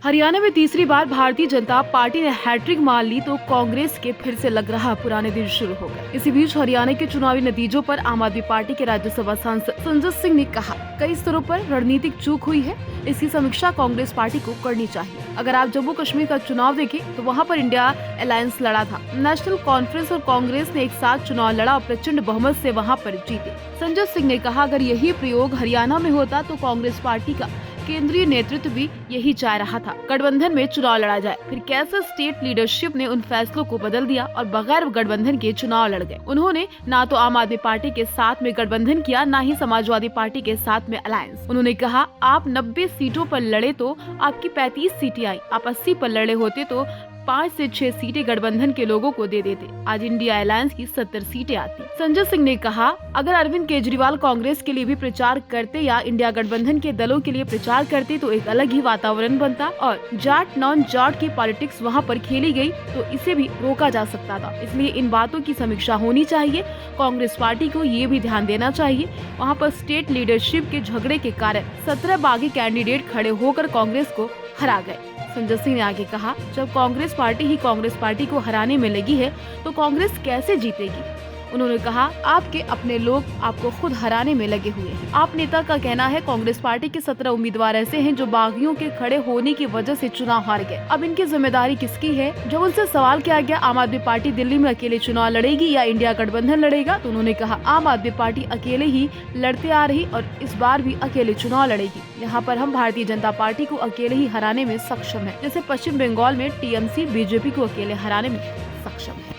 हरियाणा में तीसरी बार भारतीय जनता पार्टी ने हैट्रिक मार ली तो कांग्रेस के फिर से लग रहा पुराने दिन शुरू हो गए। इसी बीच हरियाणा के चुनावी नतीजों पर आम आदमी पार्टी के राज्यसभा सांसद संजय सिंह ने कहा, कई स्तरों पर रणनीतिक चूक हुई है, इसकी समीक्षा कांग्रेस पार्टी को करनी चाहिए। अगर आप जम्मू कश्मीर का चुनाव देखें तो वहाँ पर इंडिया अलायंस लड़ा था। नेशनल कॉन्फ्रेंस और कांग्रेस ने एक साथ चुनाव लड़ा और प्रचंड बहुमत से वहाँ पर जीते। संजय सिंह ने कहा, अगर यही प्रयोग हरियाणा में होता तो कांग्रेस पार्टी का केंद्रीय नेतृत्व भी यही चाह रहा था, गठबंधन में चुनाव लड़ा जाए। फिर कैसे स्टेट लीडरशिप ने उन फैसलों को बदल दिया और बगैर गठबंधन के चुनाव लड़ गए। उन्होंने ना तो आम आदमी पार्टी के साथ में गठबंधन किया, ना ही समाजवादी पार्टी के साथ में अलायंस। उन्होंने कहा, आप 90 सीटों पर लड़े तो आपकी 35 सीटें आई, आप 80 पर लड़े होते तो 5 से 6 सीटें गठबंधन के लोगों को दे देते। आज इंडिया अलायंस की 70 सीटें आती। संजय सिंह ने कहा, अगर अरविंद केजरीवाल कांग्रेस के लिए भी प्रचार करते या इंडिया गठबंधन के दलों के लिए प्रचार करते तो एक अलग ही वातावरण बनता और जाट नॉन जाट की पॉलिटिक्स वहाँ पर खेली गई तो इसे भी रोका जा सकता था। इसलिए इन बातों की समीक्षा होनी चाहिए। कांग्रेस पार्टी को ये भी ध्यान देना चाहिए, वहाँ पर स्टेट लीडरशिप के झगड़े के कारण 17 बागी कैंडिडेट खड़े होकर कांग्रेस को हरा गए। संजय सिंह ने आगे कहा, जब कांग्रेस पार्टी ही कांग्रेस पार्टी को हराने में लगी है तो कांग्रेस कैसे जीतेगी। उन्होंने कहा, आपके अपने लोग आपको खुद हराने में लगे हुए हैं। आप नेता का कहना है कांग्रेस पार्टी के 17 उम्मीदवार ऐसे हैं जो बागियों के खड़े होने की वजह से चुनाव हार गए। अब इनकी जिम्मेदारी किसकी है। जब उनसे सवाल किया गया आम आदमी पार्टी दिल्ली में अकेले चुनाव लड़ेगी या इंडिया गठबंधन लड़ेगा, तो उन्होंने कहा, आम आदमी पार्टी अकेले ही लड़ते आ रही और इस बार भी अकेले चुनाव लड़ेगी। यहाँ पर हम भारतीय जनता पार्टी को अकेले ही हराने में सक्षम है, जैसे पश्चिम बंगाल में टीएमसी बीजेपी को अकेले हराने में सक्षम है।